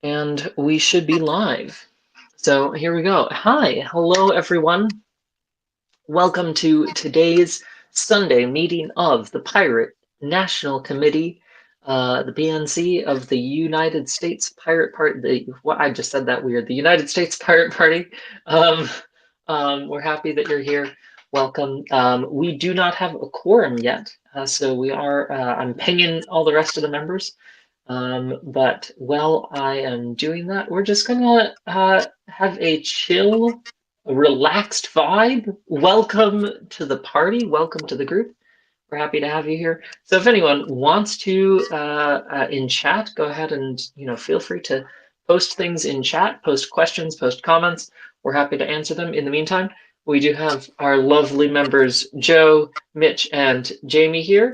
And we should be live. So here we go. Hi, hello everyone. Welcome to today's Sunday meeting of the Pirate National Committee, the PNC of the United States Pirate Party. What I just said that weird. The United States Pirate Party. Um, we're happy that you're here. Welcome. We do not have a quorum yet, so we are. I'm pinging all the rest of the members. But while I am doing that, we're just gonna have a chill, relaxed vibe. Welcome to the party. Welcome to the group. We're happy to have you here. So if anyone wants to in chat, go ahead and feel free to post things in chat, post questions, post comments. We're happy to answer them. In the meantime, we do have our lovely members Joe, Mitch, and Jamie here,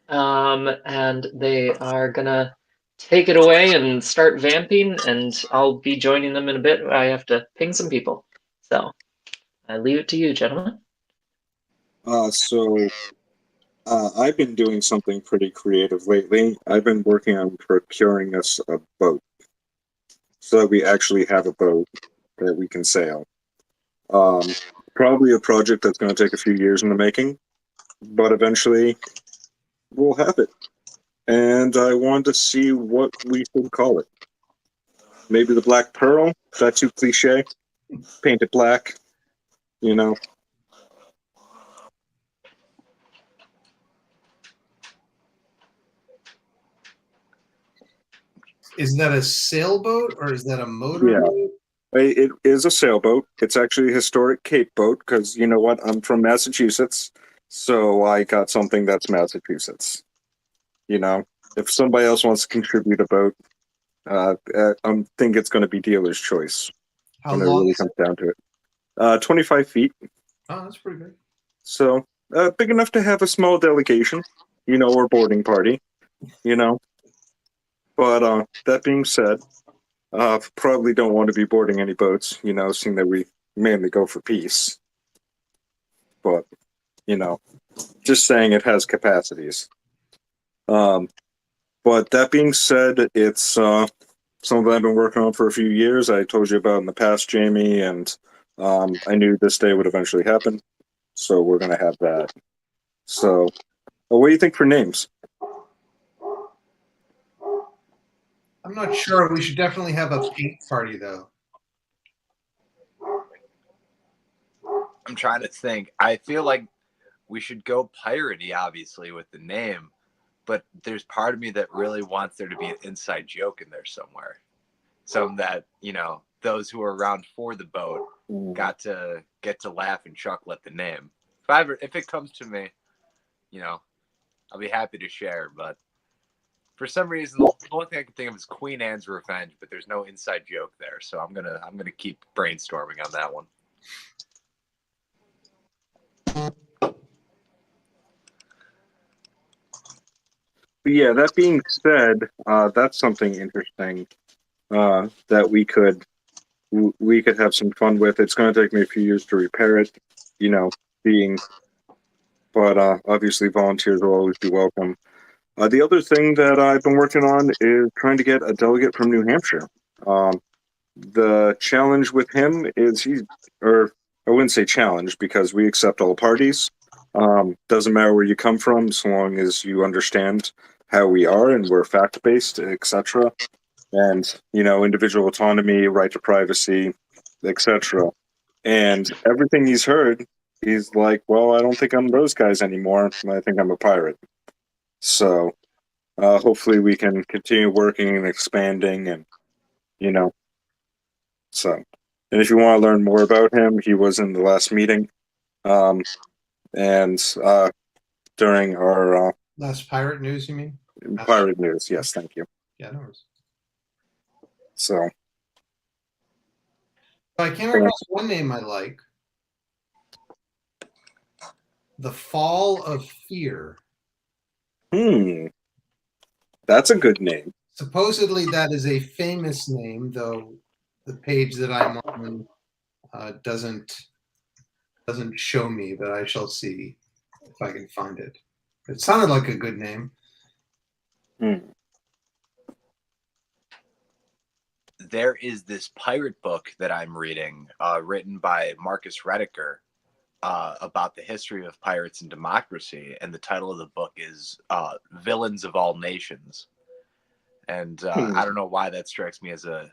and they are gonna take it away and start vamping, and I'll be joining them in a bit. I have to ping some people. So I leave it to you, gentlemen. I've been doing something pretty creative lately. I've been working on procuring us a boat so that we actually have a boat that we can sail. Um, Probably a project that's going to take a few years in the making, but eventually we'll have it. And I wanted to see what we should call it. Maybe the Black Pearl? Is that too cliche? Paint it black, you know? Is that a sailboat or is that a motorboat? Yeah. It is a sailboat. It's actually a historic Cape boat because you know what? I'm from Massachusetts, so I got something that's Massachusetts. You know, if somebody else wants to contribute a boat, I think it's going to be dealer's choice How when it long really is it? comes down to it. 25 feet, Oh, that's pretty good. so big enough to have a small delegation, or boarding party, you know. But that being said, probably don't want to be boarding any boats, seeing that we mainly go for peace. But, just saying it has capacities. Um, but that being said, it's something I've been working on for a few years. I told you about in the past, Jamie, and I knew this day would eventually happen. So we're going to have that. So, what do you think for names? I'm not sure. We should definitely have a paint party, though. I'm trying to think. I feel like we should go piratey, obviously, with the name, but there's part of me that really wants there to be an inside joke in there somewhere. Something that, those who are around for the boat get to laugh and chuckle at the name. If it comes to me, I'll be happy to share, but for some reason the only thing I can think of is Queen Anne's Revenge, but there's no inside joke there, so I'm gonna keep brainstorming on that one. But yeah, that being said, that's something interesting that we could have some fun with. It's going to take me a few years to repair it, being, but obviously volunteers will always be welcome. The other thing that I've been working on is trying to get a delegate from New Hampshire. The challenge with him is or I wouldn't say challenge because we accept all parties. Doesn't matter where you come from, so long as you understand how we are and we're fact based, etc. And individual autonomy, right to privacy, etc. And everything he's heard, he's like, "Well, I don't think I'm those guys anymore. I think I'm a pirate." So hopefully we can continue working and expanding, and you know. So, and if you want to learn more about him, he was in the last meeting, and during our Last pirate news, you mean? pirate news. Yes, thank you. Yeah, no worries. So I came across one name I like. The Fall of Fear. That's a good name. Supposedly that is a famous name, though the page that I'm on doesn't show me, but I shall see if I can find it. It sounded like a good name. there is this pirate book that I'm reading, written by Marcus Rediker, about the history of pirates and democracy, and the title of the book is "Villains of All Nations." And I don't know why that strikes me as a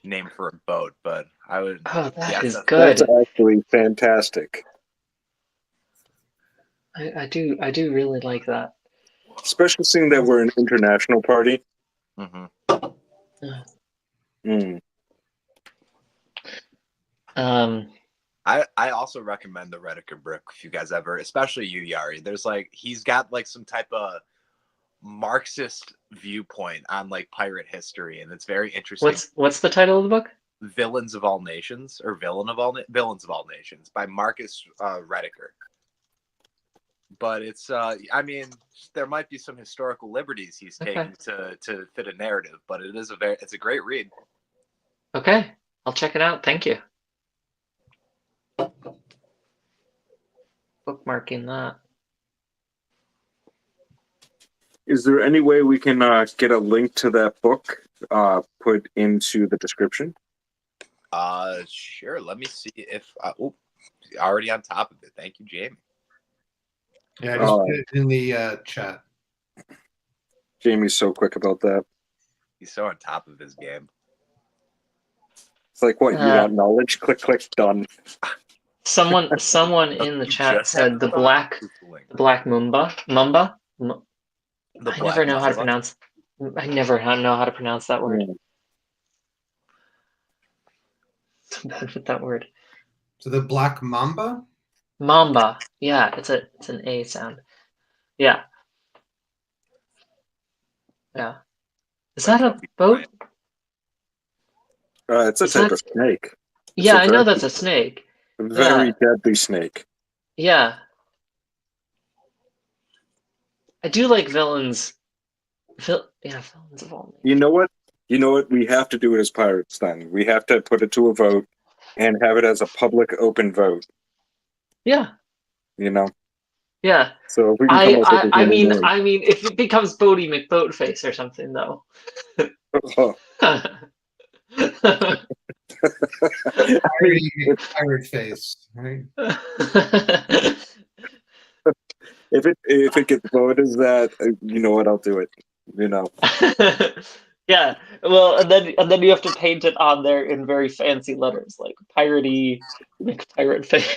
name for a boat, but I would. Oh, that Yeah, is that's good. That's actually fantastic. I do really like that. Especially seeing that we're an international party. Mhm. Mm. I also recommend the Rediker book if you guys ever, especially you, Yari. There's like he's got like some type of Marxist viewpoint on like pirate history, and it's very interesting. What's the title of the book? Villains of All Nations, or Villains of All Nations by Marcus Rediker. But it's I mean, there might be some historical liberties he's taking to fit a narrative, but it's a great read. Okay, I'll check it out. Thank you. Bookmarking that. Is there any way we can get a link to that book put into the description? Sure. Let me see if already on top of it. Thank you, Jamie. Yeah, I just put it in the chat. Jamie's so quick about that. He's so on top of his game. It's like, what, you want knowledge? Click, click, done. Someone in the chat said the black Mamba. I never know how to pronounce that word. So bad with that word. So the Black Mamba? Mamba. Yeah, it's an A sound. Yeah. Yeah. Is that a boat? It's a type of snake. Yeah, I know that's a snake. Very deadly snake. Yeah. I do like villains. Villains of all nations. You know what? You know what? We have to do it as pirates then. We have to put it to a vote and have it as a public open vote. Yeah. You know? Yeah. So if we can come up with I mean, if it becomes Bodie McBoatface or something, though. Pirate face, right? If it gets voted as that, you know what? I'll do it. You know. Yeah. Well, and then you have to paint it on there in very fancy letters, like piratey McPirate face.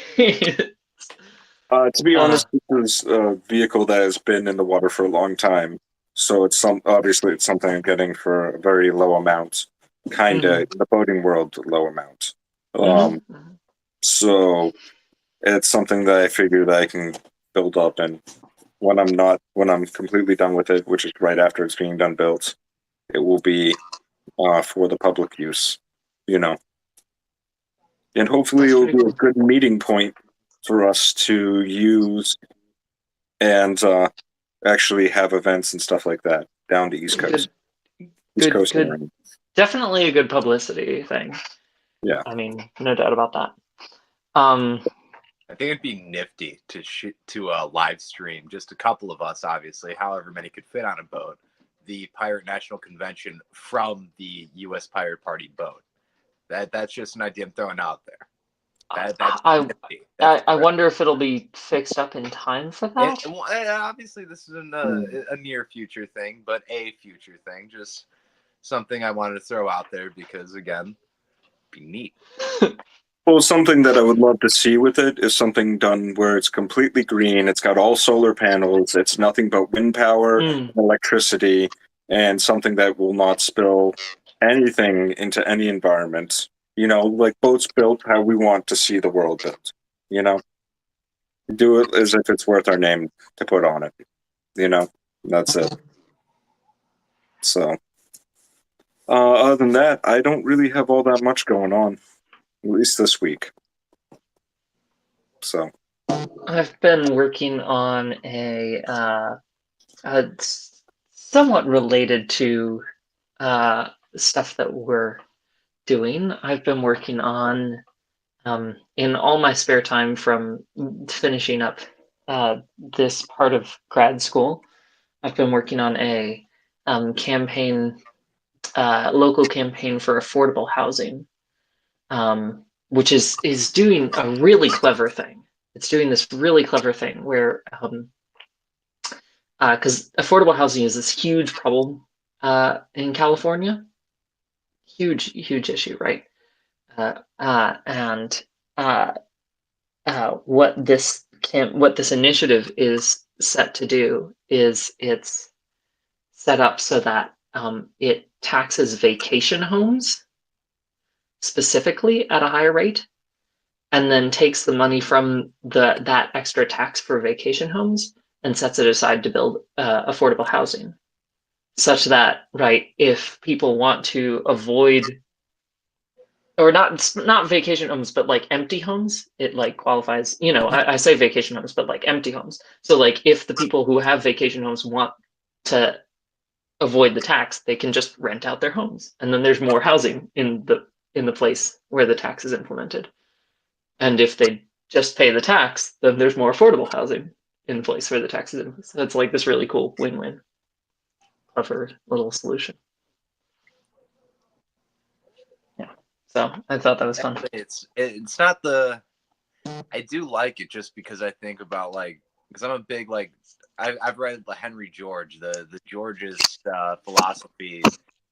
To be honest, this is a vehicle that has been in the water for a long time, so it's obviously it's something I'm getting for a very low amount, kinda in the boating world, low amount. So it's something that I figure that I can build up, and when I'm completely done with it, which is right after it's being done built, it will be for the public use, you know, and hopefully it will be a good meeting point for us to use and actually have events and stuff like that down to East Coast. Good. Definitely a good publicity thing. Yeah. I mean, no doubt about that. I think it'd be nifty to live stream, just a couple of us, obviously, however many could fit on a boat, the Pirate National Convention from the U.S. Pirate Party boat. That's just an idea I'm throwing out there. I wonder if it'll be fixed up in time for that. Obviously, this is a near future thing, but a future thing. Just something I wanted to throw out there because, again, it'd be neat. Well, something that I would love to see with it is something done where it's completely green. It's got all solar panels. It's nothing but wind power, electricity, and something that will not spill anything into any environment. You know, like boats built how we want to see the world built. You know, do it as if it's worth our name to put on it. You know, that's it. So, other than that, I don't really have all that much going on, at least this week. So, I've been working on a somewhat related to stuff that we're doing. I've been working on in all my spare time from finishing up this part of grad school. I've been working on a campaign local campaign for affordable housing, which is doing a really clever thing. It's doing this really clever thing where, because affordable housing is this huge problem in California, huge issue, right? And what this initiative is set to do is it's set up so that it taxes vacation homes specifically at a higher rate, and then takes the money from that extra tax for vacation homes and sets it aside to build affordable housing, such that, right, if people want to avoid, or not vacation homes, but like empty homes, it like qualifies, I say vacation homes, but like empty homes. So like if the people who have vacation homes want to avoid the tax, they can just rent out their homes, and then there's more housing in the place where the tax is implemented. And if they just pay the tax, then there's more affordable housing in the place where the tax is implemented. So it's like this really cool win-win, clever little solution. Yeah. So I thought that was fun. It's not the. I do like it just because I think about because I'm a big I've read Henry George, the George's philosophy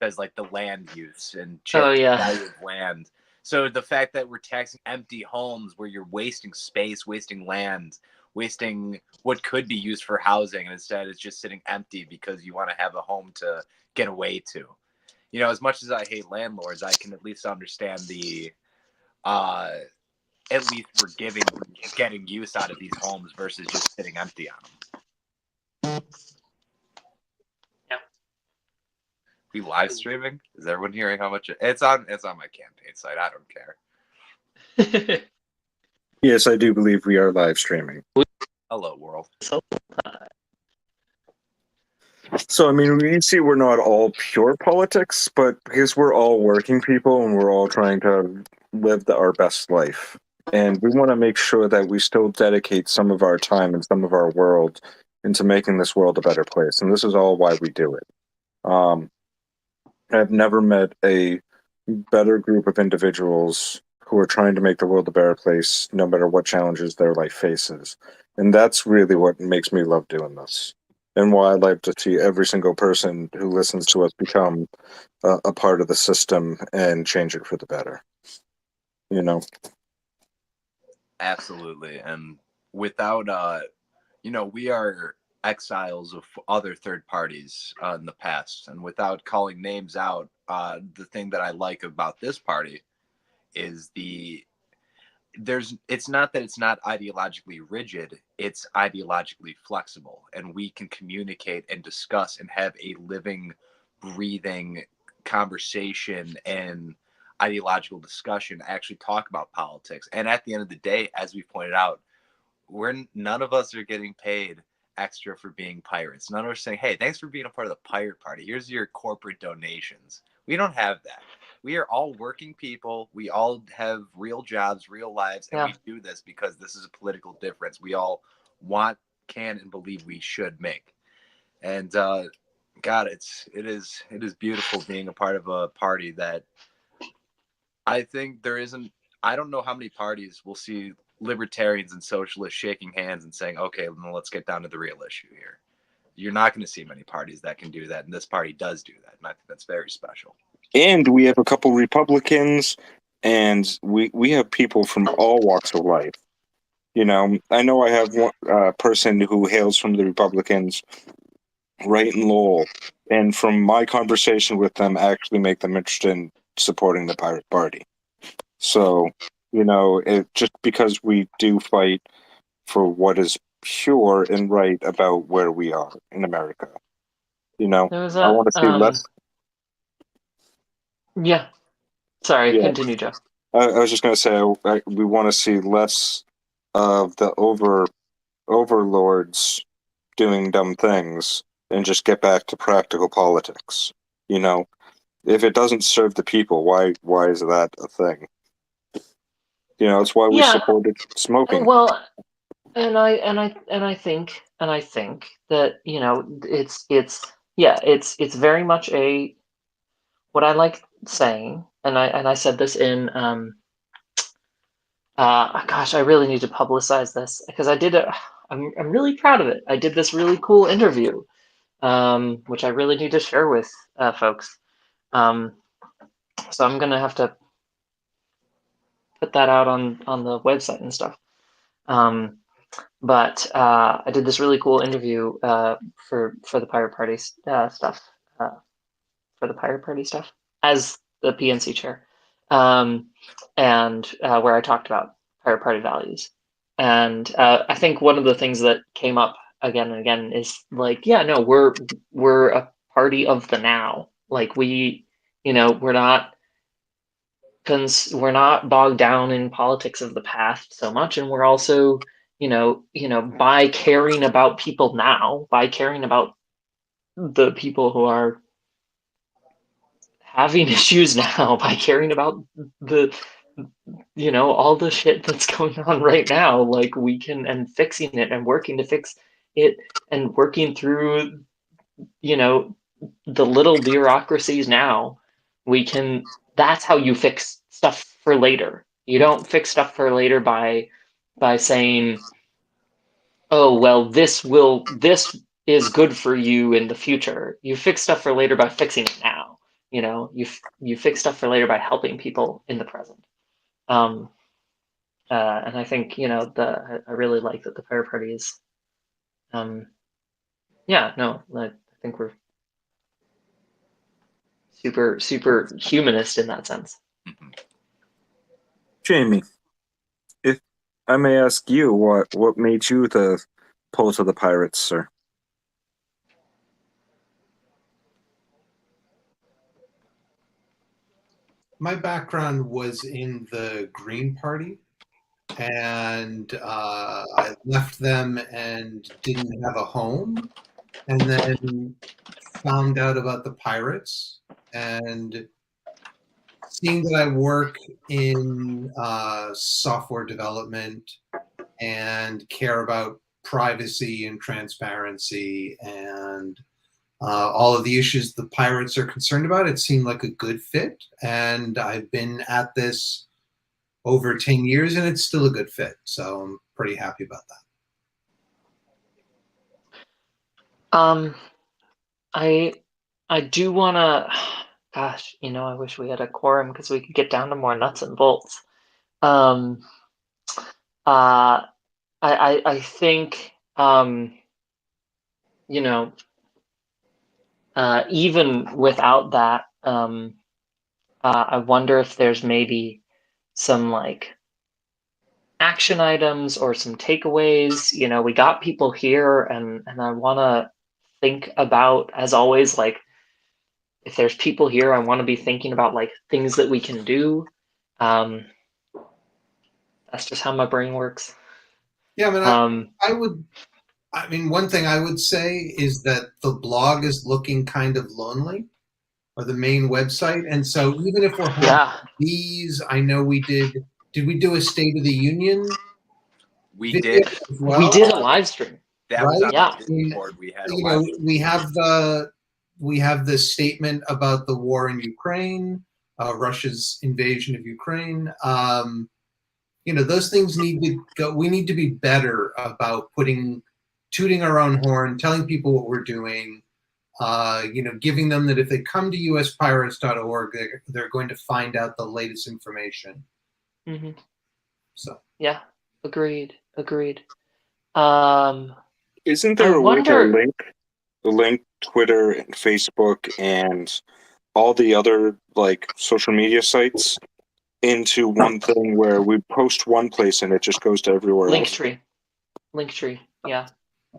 says the land use and value of land. So the fact that we're taxing empty homes where you're wasting space, wasting land, wasting what could be used for housing, and instead it's just sitting empty because you want to have a home to get away to. As much as I hate landlords, I can at least understand the at least we're getting use out of these homes versus just sitting empty on them. Yeah. We live streaming? Is everyone hearing how much it's on my campaign site? I don't care. Yes, I do believe we are live streaming. Hello, world. So, I mean, we see we're not all pure politics, but because we're all working people and we're all trying to live our best life. And we want to make sure that we still dedicate some of our time and some of our world into making this world a better place. And this is all why we do it. I've never met a better group of individuals who are trying to make the world a better place, no matter what challenges their life faces. And that's really what makes me love doing this. And why I like to see every single person who listens to us become a part of the system and change it for the better. Absolutely. And without we are exiles of other third parties in the past, and without calling names out, the thing that I like about this party is it's not that it's not ideologically rigid, it's ideologically flexible, and we can communicate and discuss and have a living, breathing conversation and ideological discussion, actually talk about politics. And at the end of the day, as we pointed out, none of us are getting paid extra for being pirates. None of us are saying, hey, thanks for being a part of the pirate party, here's your corporate donations. We don't have that. We are all working people. We all have real jobs, real lives, and we do this because this is a political difference we all want, can, and believe we should make. And God, it is beautiful being a part of a party that I think there isn't. I don't know how many parties will see libertarians and socialists shaking hands and saying, okay, well, let's get down to the real issue here. You're not going to see many parties that can do that, and this party does do that, and I think that's very special. And we have a couple Republicans, and we have people from all walks of life. I know I have one person who hails from the Republicans right in Lowell, and from my conversation with them, actually make them interested in supporting the Pirate Party. So, just because we do fight for what is pure and right about where we are in America. I want to see less. Yeah. Sorry, continue, Joe. I was just going to say, we want to see less of the overlords doing dumb things and just get back to practical politics. If it doesn't serve the people, why is that a thing? It's why we supported smoking. Well, and I think that it's very much what I like saying, and I said this in gosh, I really need to publicize this because I did it. I'm really proud of it. I did this really cool interview, which I really need to share with folks. So I'm gonna have to put that out on the website and stuff. But I did this really cool interview for the Pirate Party stuff, for the Pirate Party stuff as the PNC chair, and where I talked about Pirate Party values. And I think one of the things that came up again and again is like, yeah, no, we're a party of the now. Like we're not bogged down in politics of the past so much, and we're also by caring about people now, by caring about the people who are having issues now, by caring about the all the shit that's going on right now, like we can, and fixing it and working to fix it and working through the little bureaucracies now, we can that's how you fix stuff for later. You don't fix stuff for later by saying, oh well, this is good for you in the future. You fix stuff for later by fixing it now. You fix stuff for later by helping people in the present. And I think I really like that the Pirate Party is yeah, no, I think we're super humanist in that sense. Jamie, if I may ask you, what made you the poet of the pirates, sir? My background was in the Green Party, and I left them and didn't have a home, and then found out about the pirates, and seeing that I work in software development and care about privacy and transparency and all of the issues the pirates are concerned about, it seemed like a good fit. And I've been at this over 10 years and it's still a good fit. So I'm pretty happy about that. I do want to, gosh, I wish we had a quorum because we could get down to more nuts and bolts. I think, even without that, I wonder if there's maybe some like action items or some takeaways. We got people here, and I want to think about, as always, like if there's people here, I want to be thinking about like things that we can do. That's just how my brain works. Yeah, I mean, one thing I would say is that the blog is looking kind of lonely, or the main website. And so even if we're having these, I know did we do a State of the Union? We did. As well? We did a live stream. That was on the Discord. We had a live stream. We have the statement about the war in Ukraine, Russia's invasion of Ukraine. Those things need to go. We need to be better about tooting our own horn, telling people what we're doing, giving them that if they come to uspirates.org, they're going to find out the latest information. Mm-hmm. So yeah, agreed. Isn't there a way to link Twitter and Facebook and all the other like social media sites into one thing where we post one place and it just goes to everywhere else? Linktree, yeah.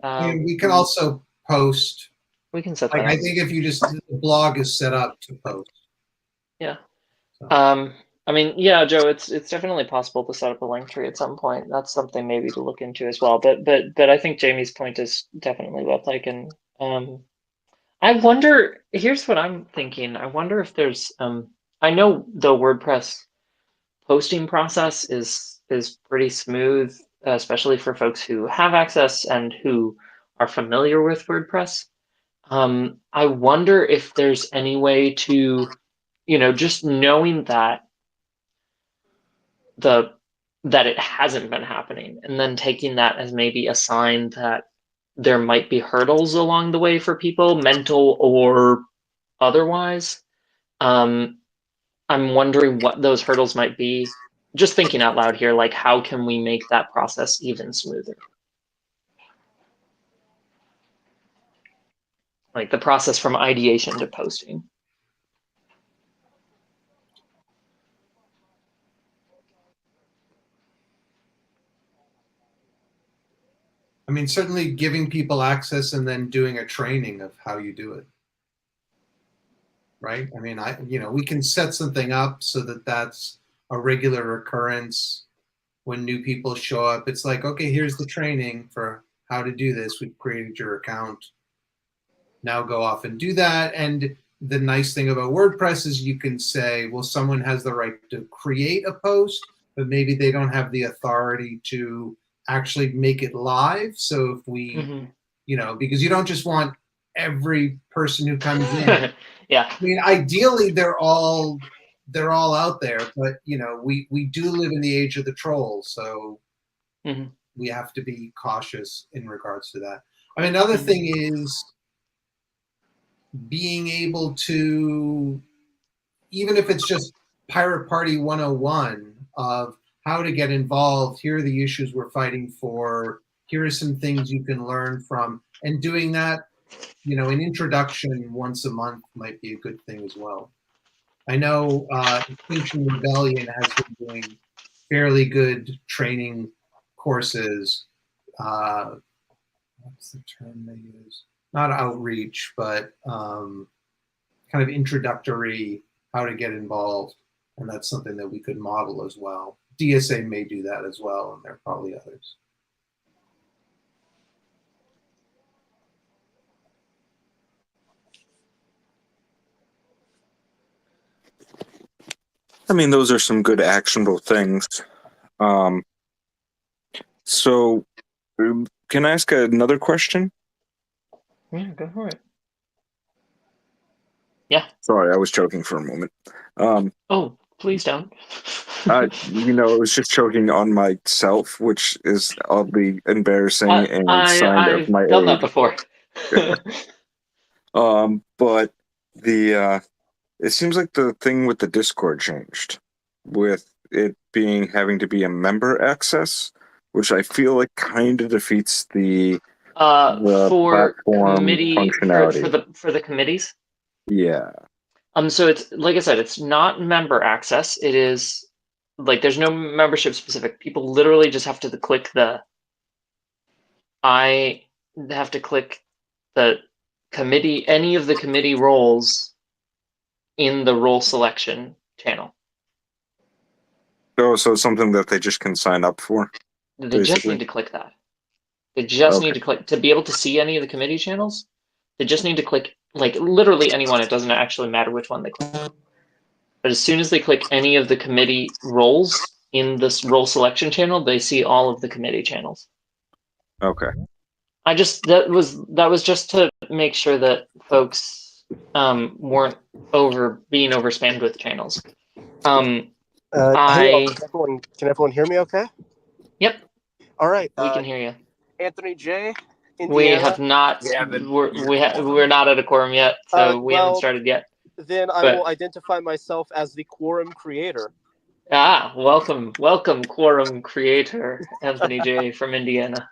We can also post. We can set that up. I think if the blog is set up to post. Yeah. So. I mean, yeah, Joe, it's definitely possible to set up a Linktree at some point. That's something maybe to look into as well. But I think Jamie's point is definitely well taken. I wonder. Here's what I'm thinking. I wonder if there's. I know the WordPress posting process is pretty smooth, especially for folks who have access and who are familiar with WordPress. I wonder if there's any way to just knowing that that it hasn't been happening, and then taking that as maybe a sign that there might be hurdles along the way for people, mental or otherwise. I'm wondering what those hurdles might be. Just thinking out loud here, like how can we make that process even smoother? Like the process from ideation to posting. I mean, certainly giving people access and then doing a training of how you do it. Right? I mean, we can set something up so that that's a regular occurrence when new people show up. It's like, okay, here's the training for how to do this. We've created your account. Now go off and do that. And the nice thing about WordPress is you can say, well, someone has the right to create a post, but maybe they don't have the authority to actually make it live. So if we, because you don't just want every person who comes in. Yeah. I mean, ideally they're all out there, but we do live in the age of the trolls, so we have to be cautious in regards to that. I mean, another thing is being able to, even if it's just Pirate Party 101 of how to get involved, here are the issues we're fighting for, here are some things you can learn from, and doing that, an introduction once a month might be a good thing as well. I know Extinction Rebellion has been doing fairly good training courses. What's the term they use? Not outreach, but kind of introductory, how to get involved. And that's something that we could model as well. DSA may do that as well, and there are probably others. I mean, those are some good actionable things. So, can I ask another question? Yeah, go for it. Yeah. Sorry, I was choking for a moment. Oh, please don't. I was just choking on myself, which is oddly embarrassing and a sign of my I've done that age. before. But it seems like the thing with the Discord changed, with it having to be a member access, which I feel like kind of defeats the for platform committee functionality. for the committees. Yeah. So it's like I said, it's not member access. It is like there's no membership specific. People literally just have to click the committee, any of the committee roles in the role selection channel. Oh, so it's something that they just can sign up for? They just need to click that. They just need to click to be able to see any of the committee channels. They just need to click, like literally anyone. It doesn't actually matter which one they click. But as soon as they click any of the committee roles in this role selection channel, they see all of the committee channels. Okay. That was just to make sure that folks weren't being overspammed with channels. Hey, can everyone hear me okay? Yep. All right. We can hear you. Anthony J. Indiana. We have not. We're not at a quorum yet, so we haven't started yet. Then I will identify myself as the quorum creator. Welcome, quorum creator, Anthony J. from Indiana.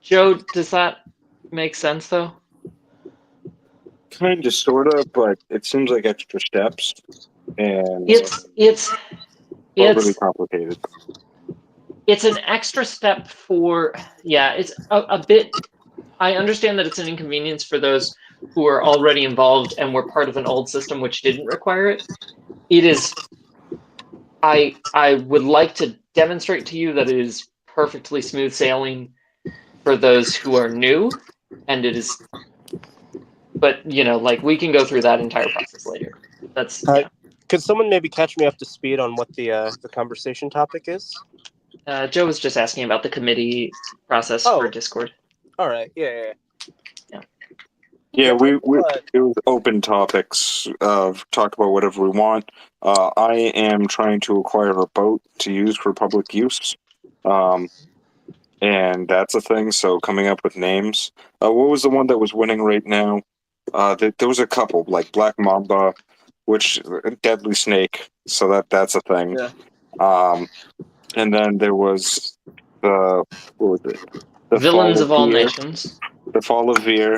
Joe, does that make sense though? Kind of, sort of, but it seems like extra steps, and it's overly complicated. It's an extra step it's a bit. I understand that it's an inconvenience for those who are already involved and were part of an old system which didn't require it. It is. I would like to demonstrate to you that it is perfectly smooth sailing for those who are new, and it is. But we can go through that entire process later. That's. Could someone maybe catch me up to speed on what the conversation topic is? Joe was just asking about the committee process for Discord. All right. Yeah. Yeah, we But it was open topics. Talk about whatever we want. I am trying to acquire a boat to use for public use, um, and that's a thing. So coming up with names. What was the one that was winning right now? There was a couple like Black Mamba, which Deadly Snake. So that's a thing. Yeah. And then there was the what was it? The Villains Fall of of all Veer, nations. the Fall of Veer,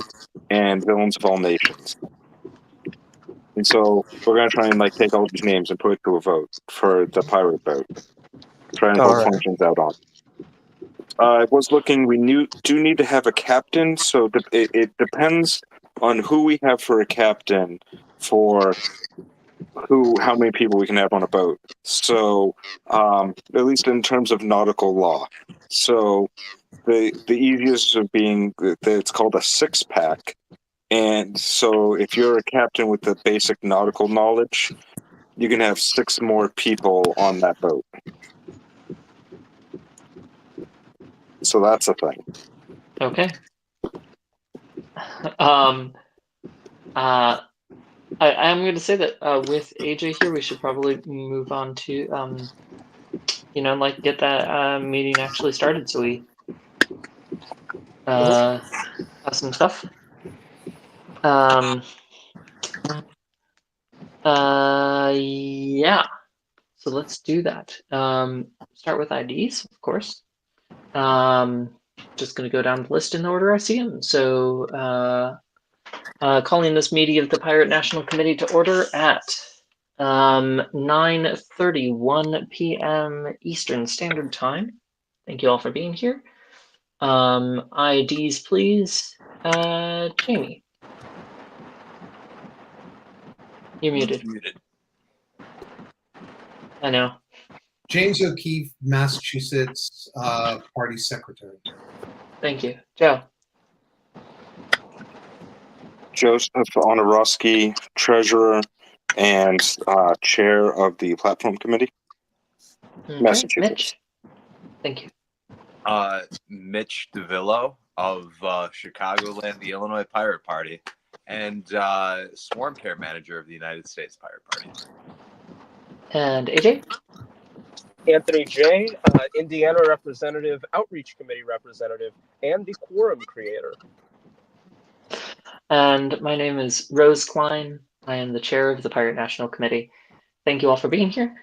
and Villains of All Nations. And so we're gonna try and like take all these names and put it to a vote for the pirate vote. Try and all vote right. functions out on. I was looking. Do need to have a captain, so it depends on who we have for a captain for how many people we can have on a boat. So at least in terms of nautical law. So the easiest of being that it's called a 6-pack. And so if you're a captain with the basic nautical knowledge, you can have 6 more people on that boat. So that's a thing. Okay. Um, I'm going to say that with AJ here, we should probably move on to, like get that meeting actually started so we have some stuff. Yeah. So let's do that. Start with IDs, of course. Just going to go down the list in the order I see them. So, calling this meeting of the Pirate National Committee to order at 9:31 p.m. Eastern Standard Time. Thank you all for being here. IDs, please. Jamie. You're muted. I know. James O'Keefe, Massachusetts, party secretary. Thank you. Joe. Joseph Honorowski, treasurer and chair of the platform committee. Okay. Massachusetts. Mitch. Thank you. Mitch DeVillo of Chicagoland, the Illinois Pirate Party, and Swarm Care Manager of the United States Pirate Party. And AJ? Anthony J., Indiana representative, Outreach Committee representative, and the quorum creator. And my name is Rose Klein. I am the chair of the Pirate National Committee. Thank you all for being here.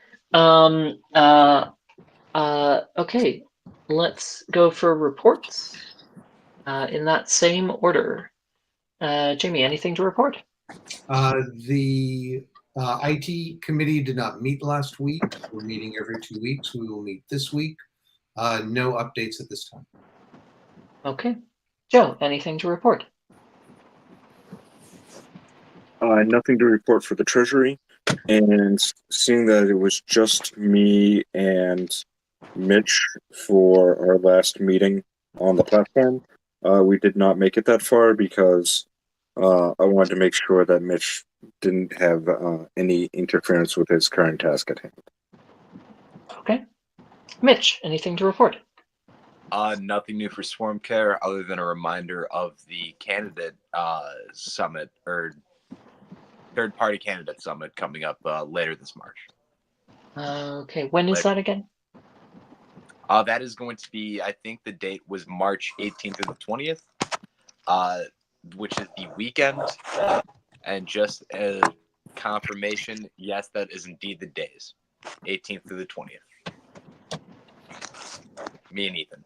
Okay, let's go for reports in that same order. Jamie, anything to report? The IT committee did not meet last week. We're meeting every 2 weeks. We will meet this week. No updates at this time. Okay. Joe, anything to report? Nothing to report for the treasury. And seeing that it was just me and Mitch for our last meeting on the platform, we did not make it that far because I wanted to make sure that Mitch didn't have any interference with his current task at hand. Okay. Mitch, anything to report? Nothing new for Swarm Care other than a reminder of the candidate summit or third-party candidate summit coming up later this March. Okay, when is that again? That is going to be, I think the date was March 18th through the 20th, which is the weekend. And just a confirmation, yes, that is indeed the days, 18th through the 20th. Me and Ethan.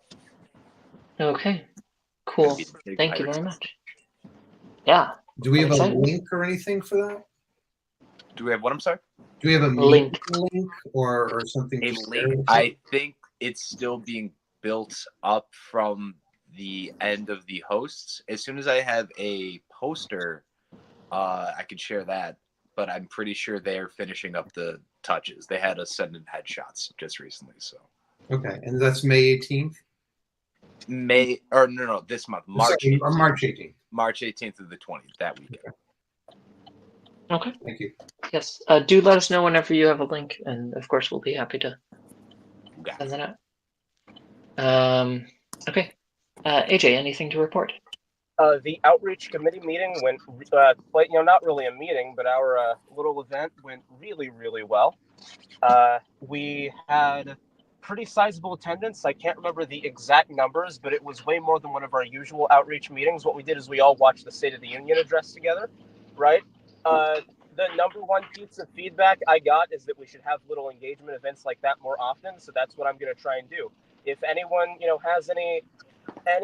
Okay, cool. Thank you very much. Yeah. Do we have excited. a link or anything for that? Do we have what? I'm sorry? Do we have a link or something? A link. I think it's still being built up from the end of the hosts. As soon as I have a poster, I can share that. But I'm pretty sure they are finishing up the touches. They had us send in headshots just recently. So. Okay, and that's May 18th. This month, March 18th. March 18th. March 18th through the 20th, that weekend. Okay. Thank you. Yes. Do let us know whenever you have a link, and of course we'll be happy to send that out. Okay. AJ, anything to report? The outreach committee meeting went quite, not really a meeting, but our little event went really, really well. We had pretty sizable attendance. I can't remember the exact numbers, but it was way more than one of our usual outreach meetings. What we did is we all watched the State of the Union address together, right? The number one piece of feedback I got is that we should have little engagement events like that more often. So that's what I'm going to try and do. If anyone, has any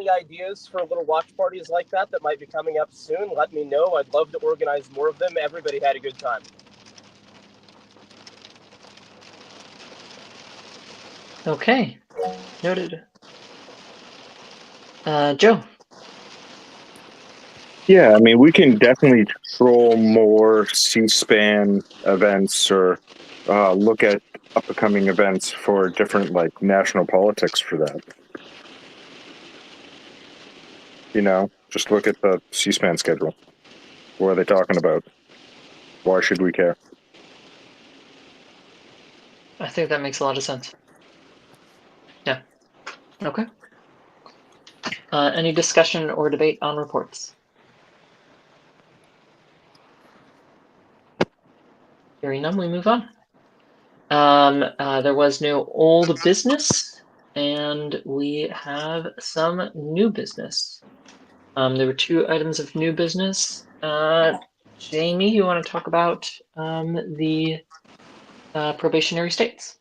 ideas for little watch parties like that might be coming up soon, let me know. I'd love to organize more of them. Everybody had a good time. Okay, noted. Joe. Yeah, I mean, we can definitely troll more C-SPAN events or look at upcoming events for different national politics for that. Just look at the C-SPAN schedule. What are they talking about? Why should we care? I think that makes a lot of sense. Yeah. Okay. Any discussion or debate on reports? Hearing none, we move on. There was no old business, and we have some new business. There were 2 items of new business. Jamie, you want to talk about the probationary states?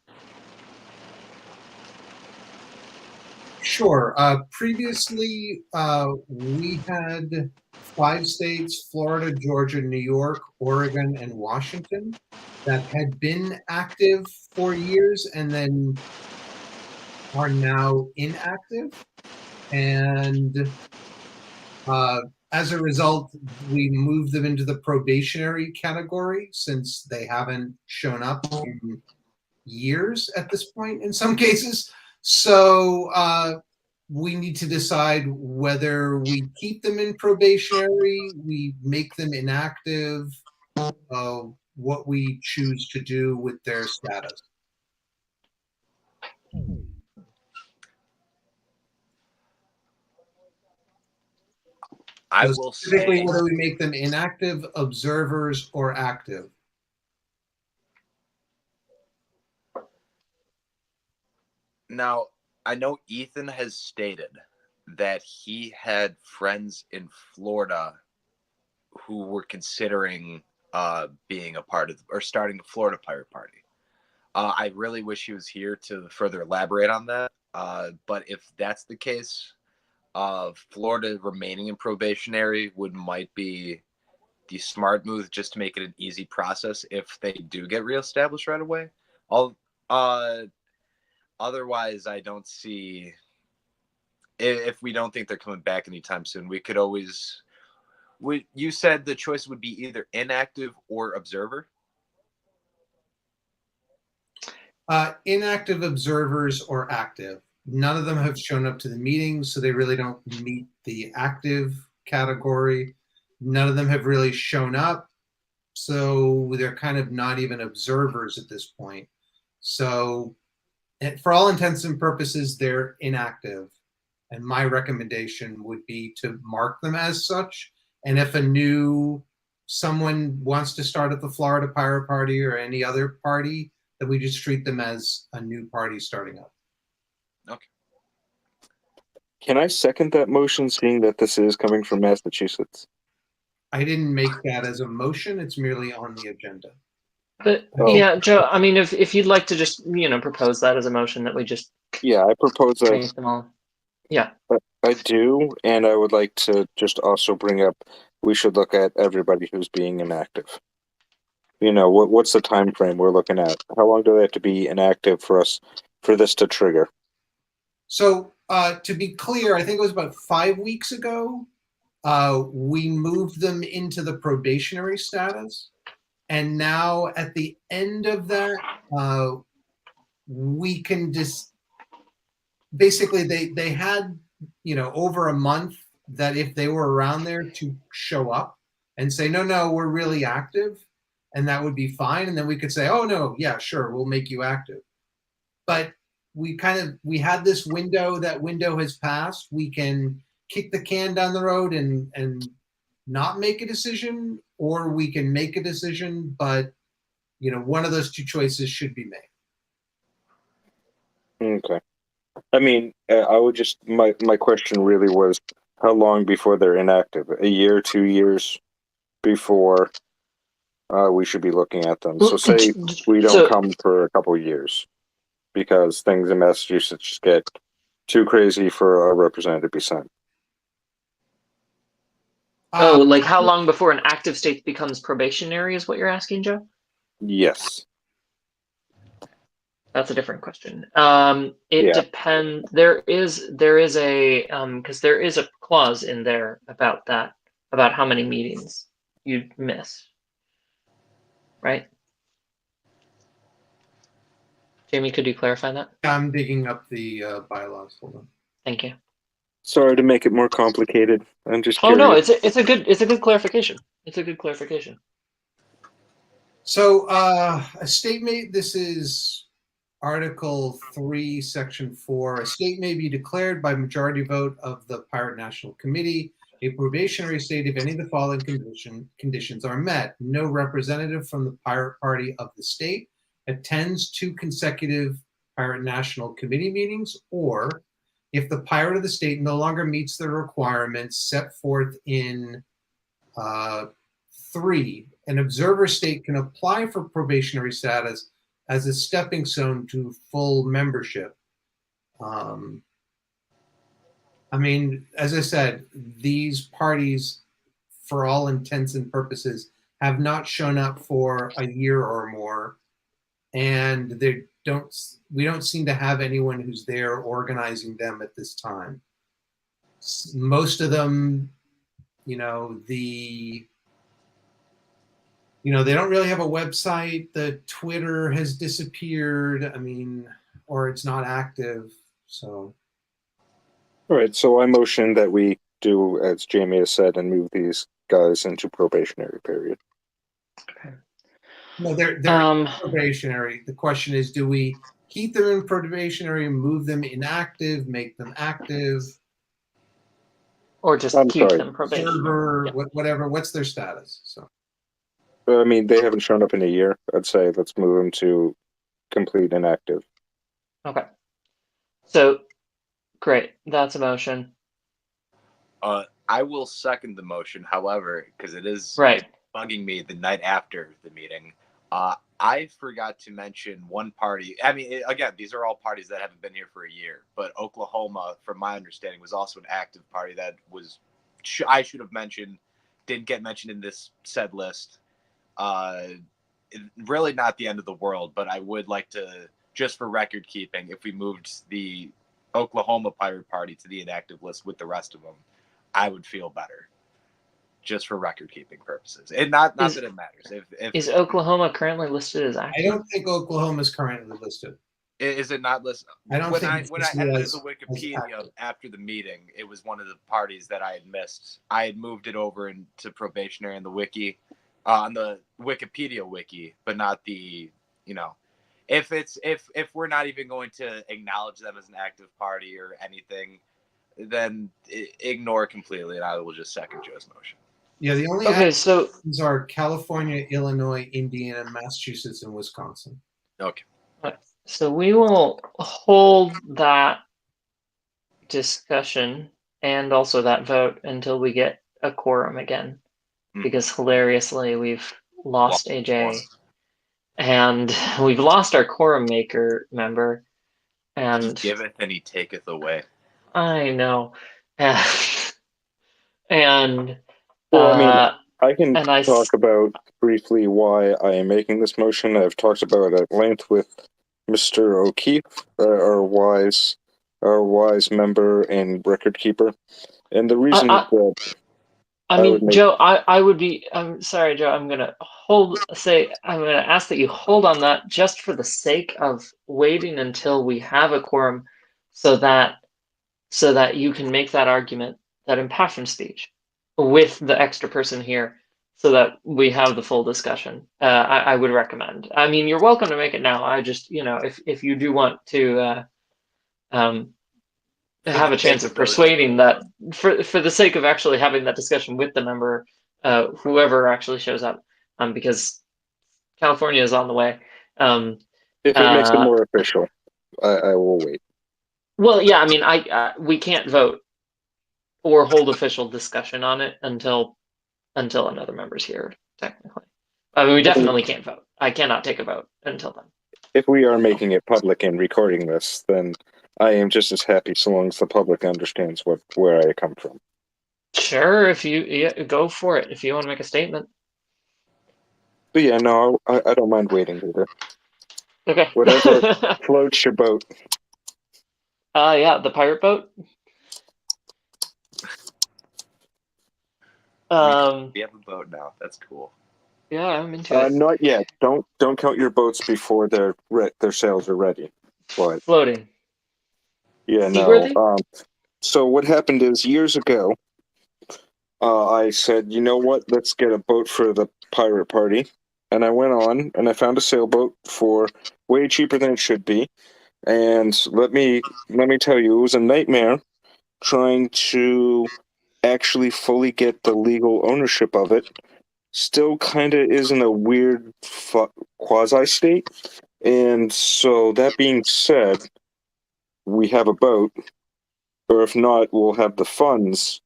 Sure. Previously, we had 5 states, Florida, Georgia, New York, Oregon, and Washington, that had been active for years and then are now inactive. And as a result, we moved them into the probationary category since they haven't shown up in years at this point in some cases. So we need to decide whether we keep them in probationary, we make them inactive, what we choose to do with their status. I So will specifically, say, whether we make them inactive, observers, or active. now, I know Ethan has stated that he had friends in Florida who were considering being a part of or starting the Florida Pirate Party. I really wish he was here to further elaborate on that. But if that's the case, Florida remaining in probationary might be the smart move, just to make it an easy process if they do get reestablished right away. Otherwise, I don't see, if we don't think they're coming back anytime soon, we could always. You said the choice would be either inactive or observer. Inactive observers or active. None of them have shown up to the meetings, so they really don't meet the active category. None of them have really shown up, so they're kind of not even observers at this point. So for all intents and purposes, they're inactive. And my recommendation would be to mark them as such. And if someone wants to start at the Florida Pirate Party or any other party, that we just treat them as a new party starting up. Okay. Can I second that motion, seeing that this is coming from Massachusetts? I didn't make that as a motion. It's merely on the agenda. But yeah, Joe, I mean, if you'd like to just, propose that as a motion that we just I propose that. make them all. Yeah. I do, and I would like to just also bring up, we should look at everybody who's being inactive. What's the time frame we're looking at? How long do they have to be inactive for this to trigger? So to be clear, I think it was about 5 weeks ago, we moved them into the probationary status. And now at the end of that, we can just basically they had over a month that if they were around there to show up and say no, we're really active, and that would be fine, and then we could say, oh no, yeah, sure, we'll make you active. But we had this window. That window has passed. We can kick the can down the road and not make a decision, or we can make a decision, but one of those two choices should be made. Okay. I mean, I would just my question really was how long before they're inactive? A year, 2 years before we should be looking at them. So say we don't come for a couple of years because things in Massachusetts just get too crazy for a representative to be sent. Like how long before an active state becomes probationary is what you're asking, Joe? Yes. That's a different question. It depends. There is a because there is a clause in there about that, about how many meetings you'd miss, right? Jamie, could you clarify that? I'm digging up the bylaws. Hold on. Thank you. Sorry to make it more complicated. I'm just Oh curious. no, it's a good clarification. It's a good clarification. So a state may, this is Article 3, Section 4. A state may be declared by majority vote of the Pirate National Committee a probationary state if any of the following conditions are met. No representative from the Pirate Party of the state attends 2 consecutive Pirate National Committee meetings, or if the pirate of the state no longer meets the requirements set forth in 3, an observer state can apply for probationary status as a stepping stone to full membership. I mean, as I said, these parties, for all intents and purposes, have not shown up for a year or more, and we don't seem to have anyone who's there organizing them at this time. Most of them, they don't really have a website. The Twitter has disappeared. I mean, or it's not active. So. All right. So I motion that we do as Jamie has said and move these guys into probationary period. Okay. No, they're probationary. The question is, do we keep them in probationary, move them inactive, make them active, or just keep them probationary? Whatever. What's their status? So. I mean, they haven't shown up in a year. I'd say let's move them to complete inactive. Okay. So, great. That's a motion. I will second the motion. However, because it is bugging me the night after the meeting, I forgot to mention one party. I mean, again, these are all parties that haven't been here for a year. But Oklahoma, from my understanding, was also an active party that I should have mentioned, didn't get mentioned in this said list. Really not the end of the world, but I would like to, just for record keeping, if we moved the Oklahoma Pirate Party to the inactive list with the rest of them, I would feel better, just for record keeping purposes. And not that it matters. Is Oklahoma currently listed as active? I don't think Oklahoma is currently listed. Is it not listed? I don't think when I edited the Wikipedia after the meeting, it was one of the parties that I had missed. I had moved it over into probationary in the wiki, on the Wikipedia wiki, but not the, if we're not even going to acknowledge them as an active party or anything, then ignore completely, and I will just second Joe's motion. Yeah, the only actions are California, Illinois, Indiana, Massachusetts, and Wisconsin. Okay. So we will hold that discussion and also that vote until we get a quorum again, because hilariously we've lost AJ, and we've lost our quorum maker member. And he giveth and he taketh away. I know, and well, I can talk about briefly why I am making this motion. I've talked about it at length with Mr. O'Keefe, our wise member and record keeper, and the reason Joe, I'm sorry, Joe. I'm gonna ask that you hold on that just for the sake of waiting until we have a quorum, so that you can make that argument, that impassioned speech, with the extra person here, so that we have the full discussion. I would recommend. I mean, you're welcome to make it now. I just, if you do want to have a chance of persuading that for the sake of actually having that discussion with the member, whoever actually shows up, because California is on the way. If it makes it more official, I will wait. Well, yeah, I mean, we can't vote or hold official discussion on it until another member's here, technically. I mean, we definitely can't vote. I cannot take a vote until then. If we are making it public and recording this, then I am just as happy so long as the public understands where I come from. Sure, if you go for it. If you want to make a statement. But yeah, no, I don't mind waiting either. Okay. Whatever floats your boat. Yeah, the pirate boat. We have a boat now. That's cool. Yeah, I'm into it. Not yet. Don't count your boats before their sails are ready. But Floating. yeah, Seaworthy? no. So what happened is years ago, I said, you know what? Let's get a boat for the pirate party, and I went on and I found a sailboat for way cheaper than it should be. And let me tell you, it was a nightmare trying to actually fully get the legal ownership of it. Still kind of is in a weird quasi state. And so that being said, we have a boat, or if not, we'll have the funds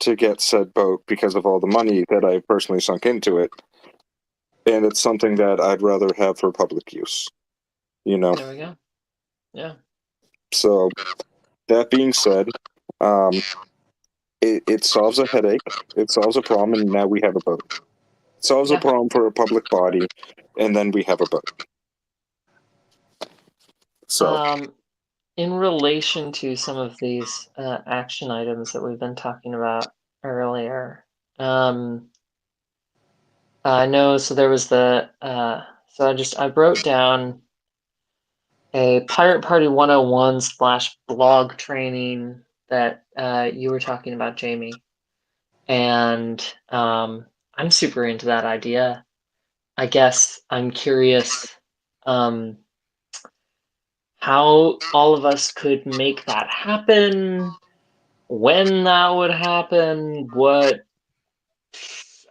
to get said boat because of all the money that I personally sunk into it. And it's something that I'd rather have for public use, you know? There we go. Yeah. So that being said, it solves a headache, it solves a problem, and now we have a boat. It solves a problem for a public body, and then we have a boat. So, in relation to some of these action items that we've been talking about earlier, I know. So there was the. So I wrote down a Pirate Party 101 / blog training that you were talking about, Jamie, and I'm super into that idea. I guess I'm curious how all of us could make that happen, when that would happen, what,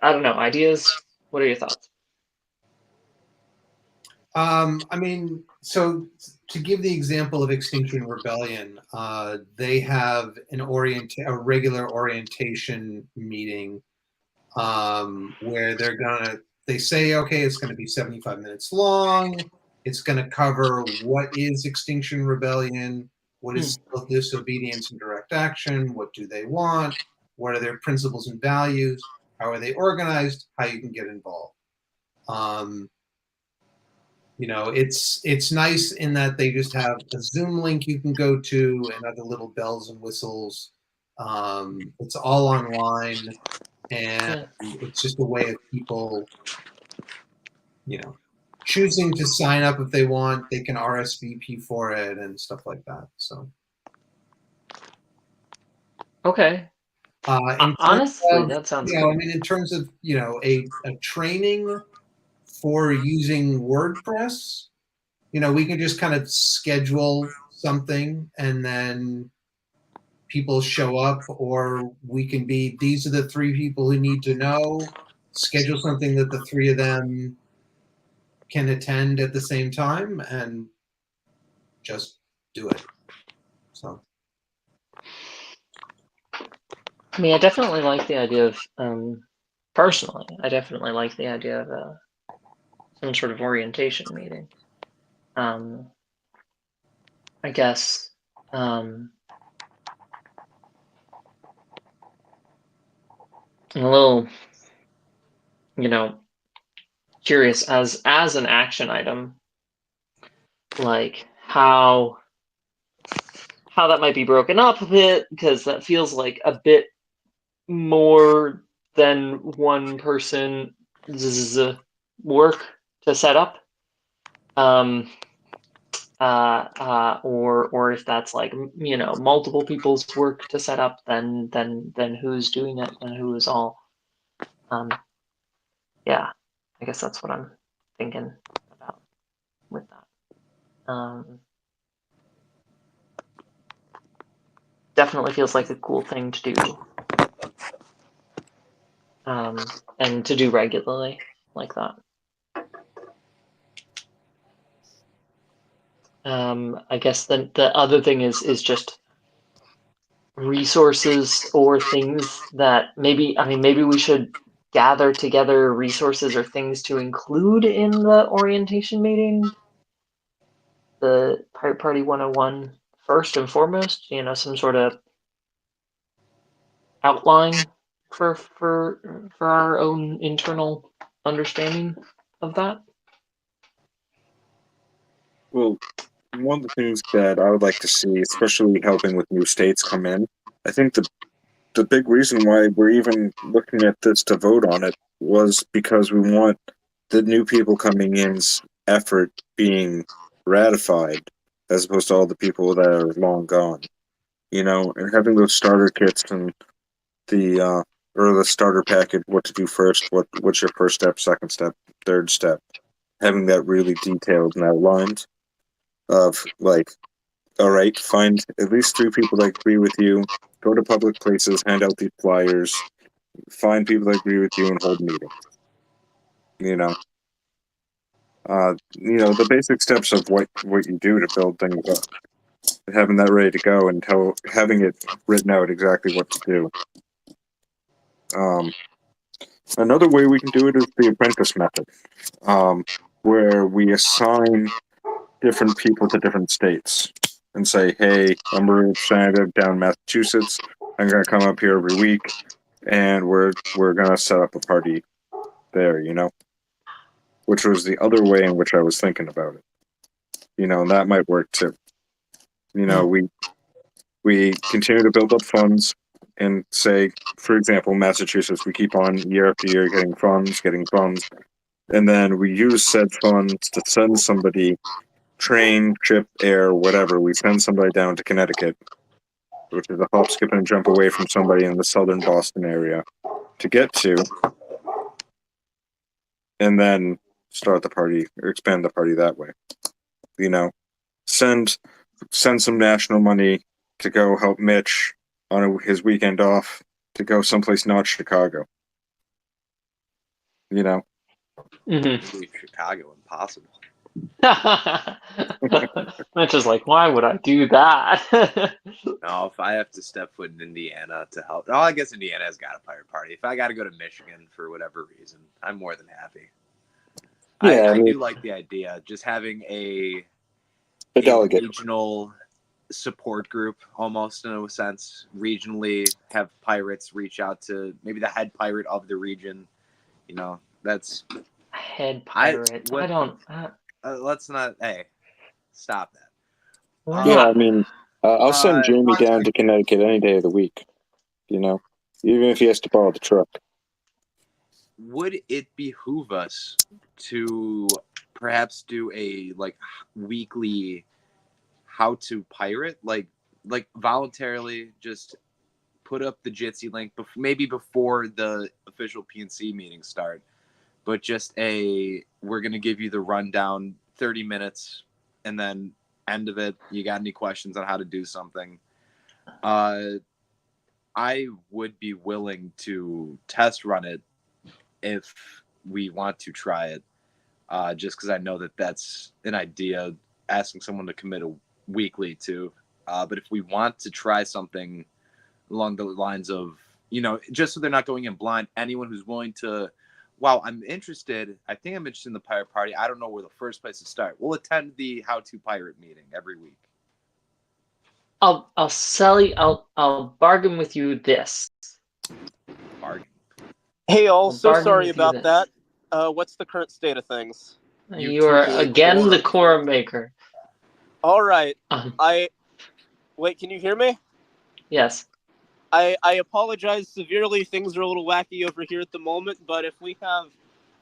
I don't know, ideas? What are your thoughts? I mean, so to give the example of Extinction Rebellion, they have a regular orientation meeting where they say, okay, it's gonna be 75 minutes long. It's gonna cover what is Extinction Rebellion, what is civil disobedience and direct action, what do they want, what are their principles and values, how are they organized, how you can get involved. It's nice in that they just have a Zoom link you can go to and other little bells and whistles. It's all online, and it's just a way of people, choosing to sign up if they want. They can RSVP for it and stuff like that. So, Okay. Honestly, that sounds cool. I mean, in terms of a training for using WordPress. We can just kind of schedule something and then people show up, or we can these are the 3 people who need to know, schedule something that the 3 of them can attend at the same time and just do it. So. I mean, I definitely like the idea of, personally, I definitely like the idea of some sort of orientation meeting. I guess, I'm a little, curious as an action item, like how that might be broken up a bit, because that feels like a bit more than one person work to set up. Or if that's like multiple people's work to set up, then who's doing it and who is all. Yeah, I guess that's what I'm thinking about with that. definitely feels like a cool thing to do. And to do regularly like that. I guess the other thing is just resources or things that maybe we should gather together resources or things to include in the orientation meeting. The Pirate Party 101 first and foremost, some sort of outline for our own internal understanding of that. Well, one of the things that I would like to see, especially helping with new states come in, I think the big reason why we're even looking at this to vote on it was because we want the new people coming in's effort being ratified as opposed to all the people that are long gone. And having those starter kits and the or the starter package, what to do first, what's your first step, second step, third step, having that really detailed and outlined of like, all right, find at least 3 people that agree with you, go to public places, hand out these flyers, find people that agree with you and hold meetings. The basic steps of what you do to build things up. Having that ready to go and having it written out exactly what to do. Another way we can do it is the apprentice method, where we assign different people to different states and say, hey, I'm a representative down in Massachusetts. I'm going to come up here every week, and we're going to set up a party there, which was the other way in which I was thinking about it. And that might work too. We continue to build up funds and say, for example, Massachusetts, we keep on year after year getting funds, and then we use said funds to send somebody, train, ship, air, whatever. We send somebody down to Connecticut, which is a hop, skip, and a jump away from somebody in the southern Boston area to get to, and then start the party or expand the party that way. Send some national money to go help Mitch on his weekend off to go someplace not Chicago. Mm-hmm. Chicago impossible. Mitch is like, why would I do that? No, if I have to step foot in Indiana to help, I guess Indiana has got a pirate party. If I got to go to Michigan for whatever reason, I'm more than happy. Yeah, I do like the idea, just having a delegate regional support group, almost in a sense, regionally have pirates reach out to maybe the head pirate of the region. That's head pirate. I don't. Let's not. Hey, stop that. Yeah, I'll send Jamie down to Connecticut any day of the week. Even if he has to borrow the truck. Would it behoove us to perhaps do a weekly how to pirate, like voluntarily just put up the Jitsi link maybe before the official PNC meetings start, but just we're gonna give you the rundown, 30 minutes, and then end of it. You got any questions on how to do something? I would be willing to test run it if we want to try it, just because I know that that's an idea, asking someone to commit a weekly to. But if we want to try something along the lines of, just so they're not going in blind, anyone who's willing to, wow, I'm interested. I think I'm interested in the pirate party. I don't know where the first place to start. We'll attend the How to Pirate meeting every week. I'll sell you. I'll bargain with you this. Bargain. Hey, all, so bargain sorry with you about this. that. What's the current state of things? You are again the quorum maker. All right. Wait, can you hear me? Yes. I apologize severely. Things are a little wacky over here at the moment, but if we have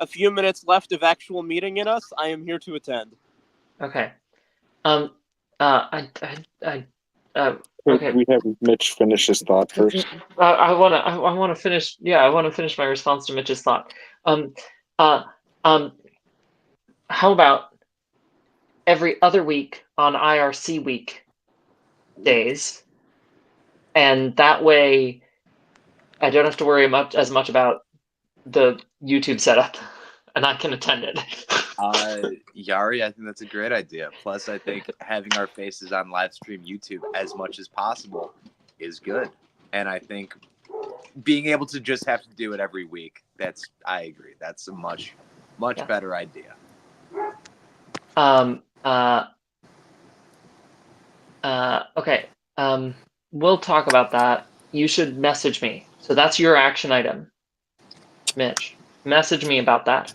a few minutes left of actual meeting in us, I am here to attend. Okay. Okay. We have Mitch finish his thought first. I want to finish. Yeah, I want to finish my response to Mitch's thought. How about every other week on IRC week days, and that way I don't have to worry as much about the YouTube setup, and I can attend it. Yari, I think that's a great idea. Plus, I think having our faces on live stream YouTube as much as possible is good. And I think being able to just have to do it every week, I agree. That's a much better idea. Okay. We'll talk about that. You should message me. So that's your action item, Mitch. Message me about that.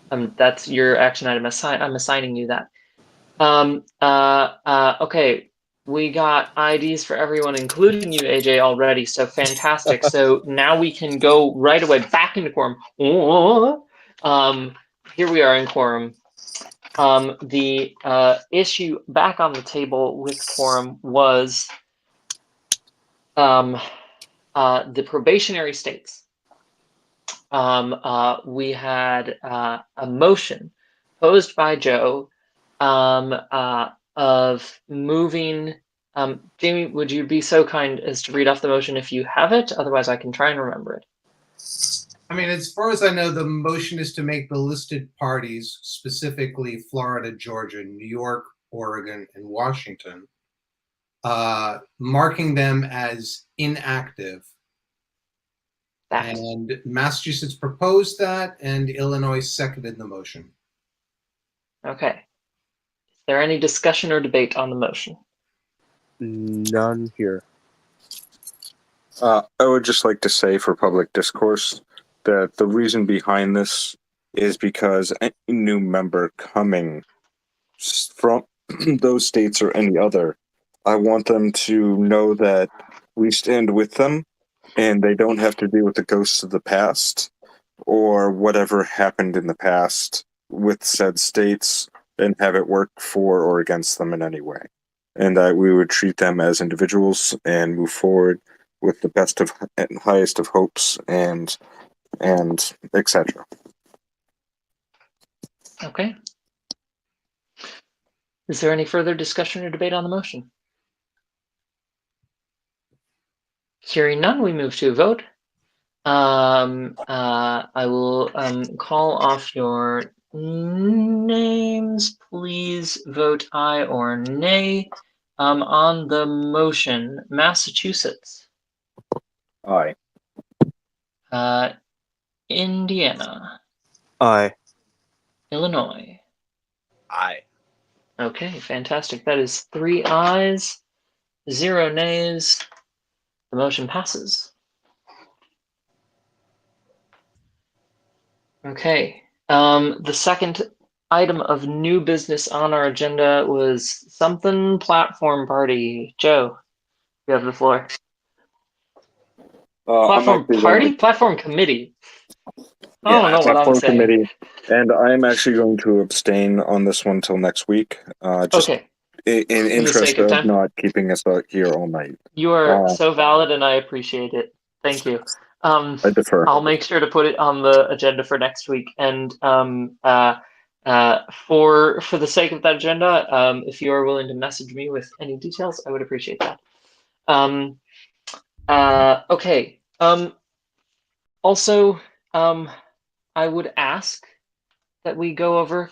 That's your action item. I'm assigning you that. Okay. We got IDs for everyone, including you, AJ, already. So fantastic. So now we can go right away back into quorum. Here we are in quorum. The issue back on the table with quorum was the probationary states. We had a motion posed by Joe of moving. Jamie, would you be so kind as to read off the motion if you have it? Otherwise, I can try and remember it. I mean, as far as I know, the motion is to make the listed parties, specifically Florida, Georgia, New York, Oregon, and Washington, marking them as inactive. And Massachusetts proposed that, and Illinois seconded the motion. Okay. Is there any discussion or debate on the motion? None here. I would just like to say for public discourse that the reason behind this is because any new member coming from those states or any other, I want them to know that we stand with them and they don't have to deal with the ghosts of the past or whatever happened in the past with said states and have it work for or against them in any way. And that we would treat them as individuals and move forward with the best of and highest of hopes and etc. Okay. Is there any further discussion or debate on the motion? Hearing none, we move to a vote. I will call off your names. Please vote aye or nay on the motion. Massachusetts. Aye. Indiana. Aye. Illinois. Aye. Okay, fantastic. That is 3 ayes, 0 nays. The motion passes. Okay. The second item of new business on our agenda was something platform party. Joe, you have the floor. Platform party? Platform committee. I don't know what I'm saying. Committee, and I'm actually going to abstain on this one till next week. Just Okay. in interest of time. not keeping us out here all night. You are so valid, and I appreciate it. Thank you. I defer. I'll make sure to put it on the agenda for next week. And for the sake of that agenda, if you are willing to message me with any details, I would appreciate that. Okay. Also, I would ask that we go over.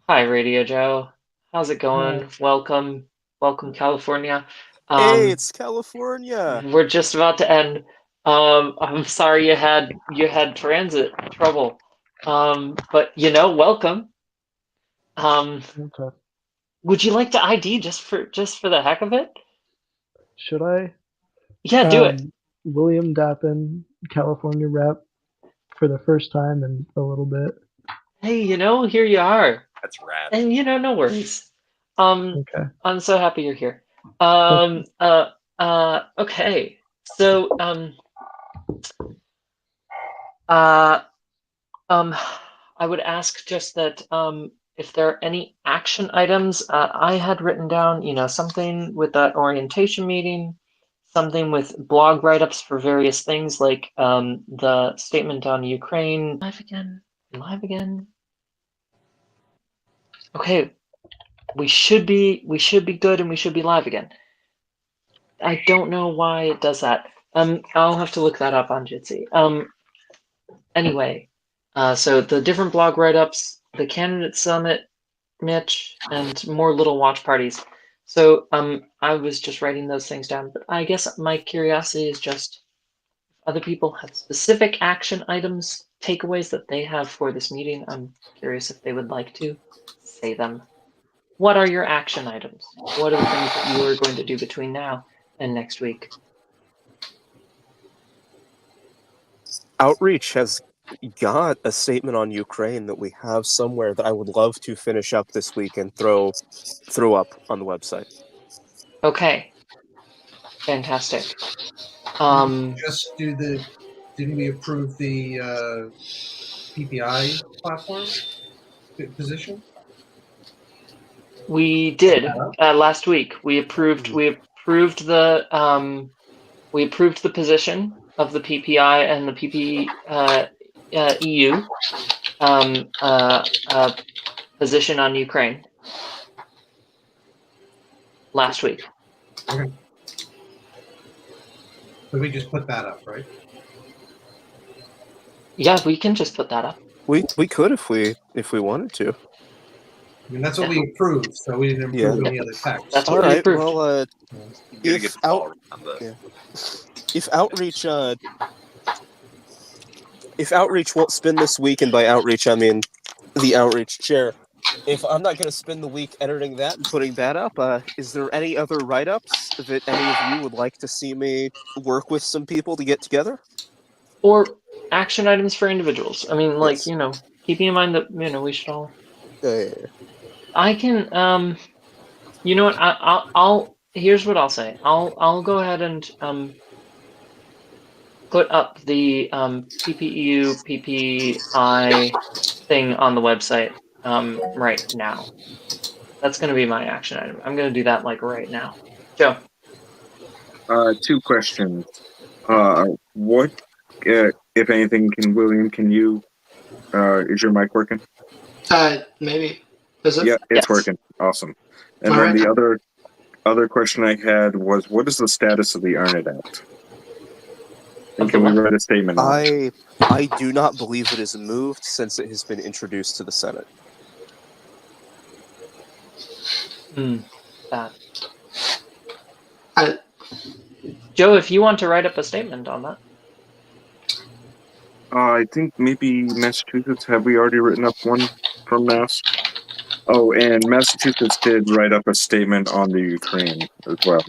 Hi, Radio Joe. How's it going? Welcome, California. Hey, it's California. We're just about to end. I'm sorry you had transit trouble. But welcome. Okay. Would you like to ID just for the heck of it? Should I? Yeah, do it. William Dappin, California rep, for the first time in a little bit. Hey, here you are. That's rad. And no worries. Okay. I'm so happy you're here. Okay. So I would ask just that if there are any action items, I had written down, something with that orientation meeting, something with blog write-ups for various things like the statement on Ukraine. Live again. Okay, we should be good and we should be live again. I don't know why it does that. I'll have to look that up on Jitsi. Anyway, so the different blog write-ups, the candidate summit, Mitch, and more little watch parties. So I was just writing those things down, but I guess my curiosity is just if other people have specific action items, takeaways that they have for this meeting. I'm curious if they would like to say them. What are your action items? What are the things that you are going to do between now and next week? Outreach has got a statement on Ukraine that we have somewhere that I would love to finish up this week and throw up on the website. Okay. Fantastic. Just do the. Didn't we approve the PPI platform position? We did last week. We approved the position of the PPI and the EU position on Ukraine last week. Okay. So we just put that up, right? Yeah, we can just put that up. We could if we wanted to. I mean, that's what we approved, so we didn't approve any other text. That's All what we right. approved. Well, You're gonna get the ball around the... if outreach won't spin this week, and by outreach I mean the outreach chair, if I'm not going to spend the week editing that and putting that up, is there any other write-ups that any of you would like to see me work with some people to get together? Or action items for individuals. I mean, like, Yes. keeping in mind that, we should all... Yeah. I can, you know what, I'll here's what I'll say. I'll go ahead and, put up the, PPEU, PPI thing on the website, right now. That's going to be my action item. I'm going to do that, like, right now. Joe? 2 questions. What, if anything, William, can you, is your mic working? Maybe. Is it? Yeah, it's Yes. working. Awesome. And All then right. the other question I had was, what is the status of the Earn It Act? And can we write a statement on it? I do not believe it is moved since it has been introduced to the Senate. That. Joe, if you want to write up a statement on that. I think maybe Massachusetts, have we already written up one from Mass? Oh, and Massachusetts did write up a statement on the Ukraine as well.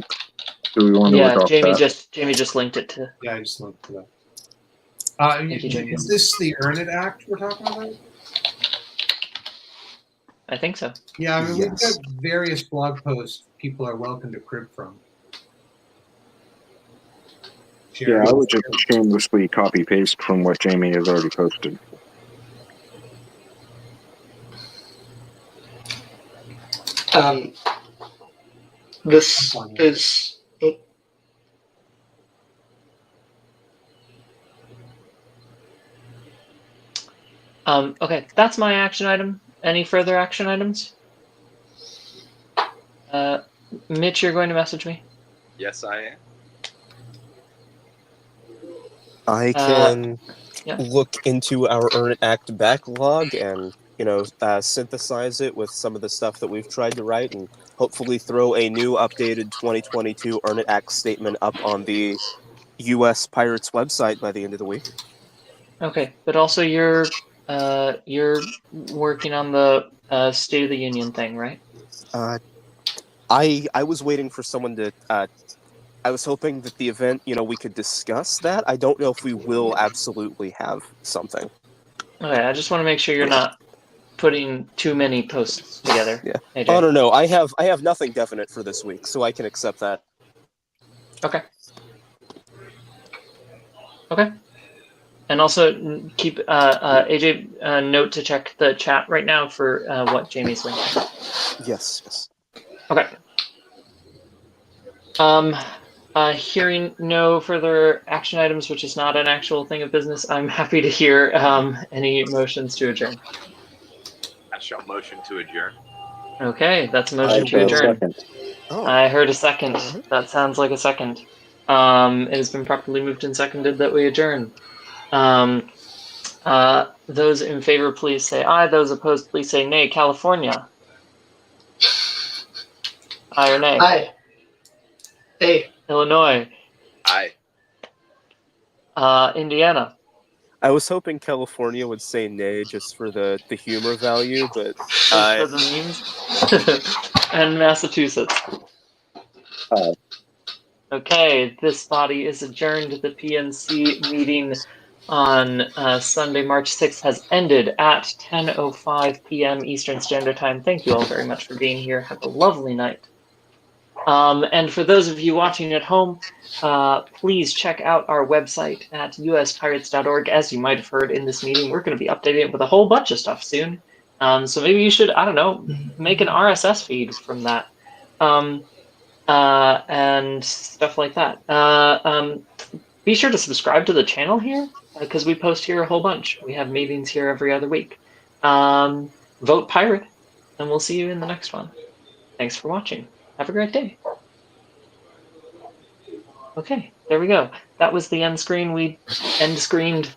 Do we want to adopt Jamie that? Jamie just linked it to. Yeah, I just linked to that. Thank you, Jamie. Is this the Earn It Act we're talking about? I think so. Yeah, I mean, Yes. we've got various blog posts people are welcome to crib from. Yeah, I would just shamelessly copy paste from what Jamie has already posted. This is. Okay, that's my action item. Any further action items? Mitch, you're going to message me? Yes, I am. I can look into our Earn It Act backlog and, synthesize it with some of the stuff that we've tried to write and hopefully throw a new updated 2022 Earn It Act statement up on the U.S. Pirates website by the end of the week. Okay, but also you're working on the State of the Union thing, right? I was waiting for someone to... I was hoping that the event, we could discuss that. I don't know if we will absolutely have something. Okay, I just want to make sure you're not putting too many posts together. Yeah. AJ. Oh no, I have nothing definite for this week, so I can accept that. Okay. Okay. And also keep AJ note to check the chat right now for what Jamie's linking. Yes. Okay. Hearing no further action items, which is not an actual thing of business, I'm happy to hear any motions to adjourn. I shall motion to adjourn. Okay, that's a motion to adjourn. Oh, I heard a second. Alright. That sounds like a second. It has been properly moved and seconded that we adjourn. Those in favor, please say aye. Those opposed, please say nay. California. Aye or nay? Hi. Hey. Illinois. Aye. Indiana. I was hoping California would say nay just for the humor value, but Just for the memes. And Massachusetts. Aye. Okay, this body is adjourned. The PNC meeting on Sunday, March 6th has ended at 10:05 p.m. Eastern Standard Time. Thank you all very much for being here. Have a lovely night. And for those of you watching at home, please check out our website at uspirates.org. As you might have heard in this meeting, we're going to be updating it with a whole bunch of stuff soon. So maybe you should, I don't know, make an RSS feed from that. And stuff like that. Be sure to subscribe to the channel here, because we post here a whole bunch. We have meetings here every other week. Vote Pirate, and we'll see you in the next one. Thanks for watching. Have a great day. Okay, there we go. That was the end screen. We end screened